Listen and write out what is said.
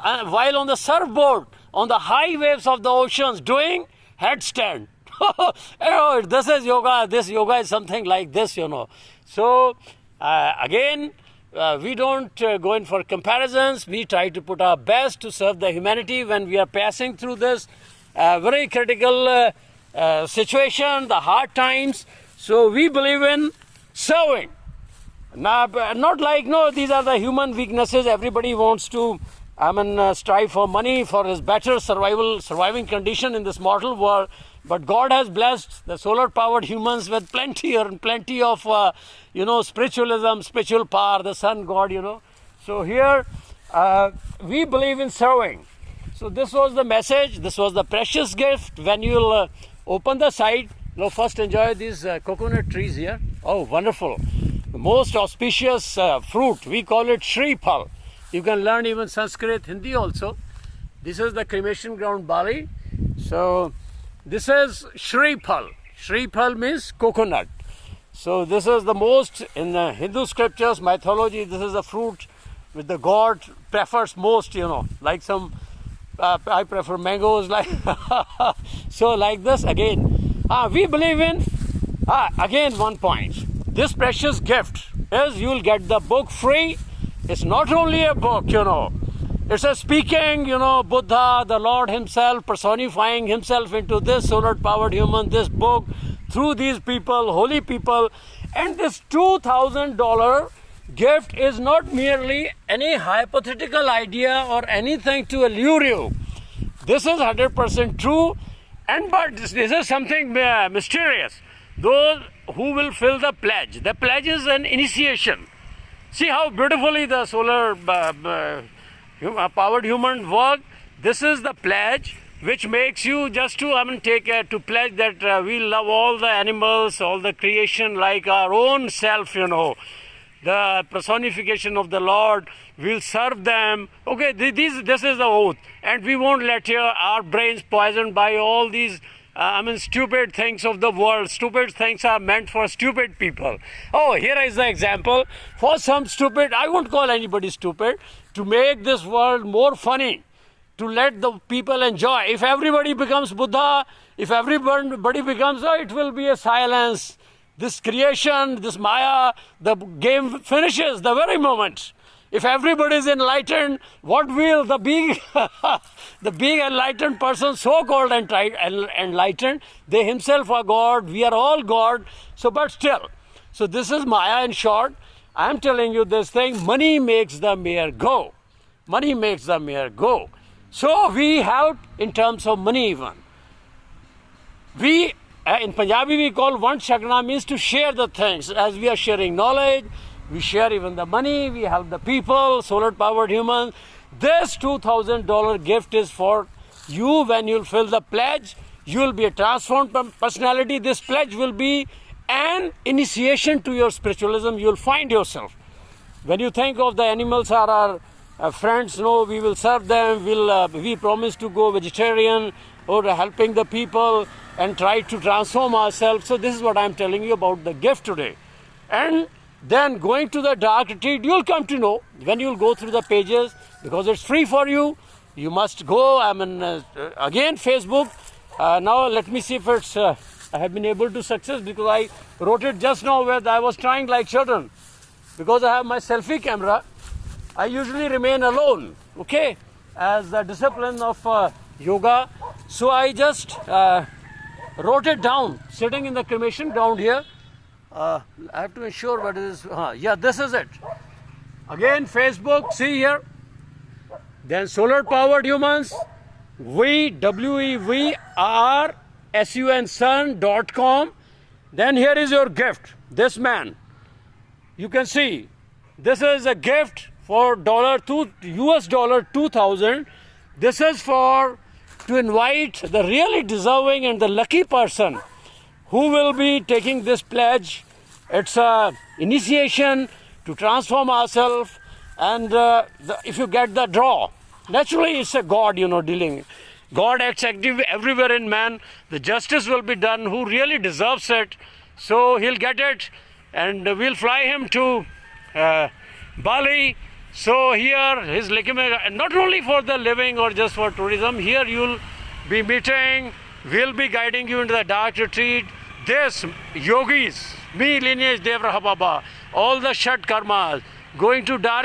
while on the surfboard, on the high waves of the oceans, doing headstand. Oh, this is yoga. This yoga is something like this, you know. So, again, we don't go in for comparisons. We try to put our best to serve the humanity when we are passing through this very critical situation, the hard times. So, we believe in serving. Now, not like, no, these are the human weaknesses. Everybody wants to, strive for money, for his better surviving condition in this mortal world. But God has blessed the solar-powered humans with plenty of, spiritualism, spiritual power, the sun God, you know. So here, we believe in serving. So this was the message. This was the precious gift. When you'll open the site, first enjoy these coconut trees here. Oh, wonderful. The most auspicious fruit. We call it Shri Phal. You can learn even Sanskrit, Hindi also. This is the cremation ground Bali. So this is Shri Phal. Shri Phal means coconut. So this is the most, in the Hindu scriptures, mythology, this is the fruit which the god prefers most, like some, I prefer mangoes, like, so like this again. We believe in, again one point, this precious gift is you'll get the book free. It's not only a book, it's a speaking, Buddha, the Lord himself, personifying himself into this solar-powered human, this book, through these people, holy people. And this $2,000 gift is not merely any hypothetical idea or anything to allure you. This is 100% true, but this is something mysterious. Those who will fill the pledge is an initiation. See how beautifully the solar powered human work. This is the pledge which makes you just to to pledge that we love all the animals, all the creation like our own self, the personification of the Lord. We'll serve them. Okay, this is the oath, and we won't let our brains poisoned by all these stupid things of the world. Stupid things are meant for stupid people. Oh, here is the example. For some stupid, I won't call anybody stupid, to make this world more funny, to let the people enjoy. If everybody becomes Buddha, if everybody becomes, it will be a silence. This creation, this Maya, the game finishes the very moment. If everybody is enlightened, what will the being, the being enlightened person, so-called enlightened, they himself are God, we are all God, but still. So this is Maya in short. I am telling you this thing, money makes the mayor go. Money makes the mayor go. So we help in terms of money even. We, in Punjabi we call Vant Shagna, means to share the things. As we are sharing knowledge, we share even the money, we help the people, solar-powered humans. This $2,000 gift is for you. When you'll fill the pledge, you'll be a transformed personality. This pledge will be an initiation to your spiritualism. You'll find yourself. When you think of the animals are our friends, we will serve them, we promise to go vegetarian or helping the people and try to transform ourselves. So this is what I'm telling you about the gift today. And then going to the dark retreat, you'll come to know when you'll go through the pages, because it's free for you. You must go. Again, Facebook. Now let me see if it's. I have been able to success, because I wrote it just now where I was trying like children. Because I have my selfie camera, I usually remain alone. Okay, as the discipline of yoga. So I just wrote it down, sitting in the cremation ground here. I have to ensure what it is. Yeah, this is it. Again, Facebook, see here. Then solar-powered humans, WEVRSUN.com. Then here is your gift. This man. You can see, this is a gift for US dollar 2,000. This is to invite the really deserving and the lucky person who will be taking this pledge. It's an initiation to transform ourselves. And if you get the draw, naturally it's a God, dealing. God acts active everywhere in man. The justice will be done who really deserves it. So he'll get it, and we'll fly him to Bali. So here his Likimega, not only for the living or just for tourism, here you'll be meeting, we'll be guiding you into the dark retreat. This yogis, me lineage Devraha Baba, all the Shat Karmas, going to dark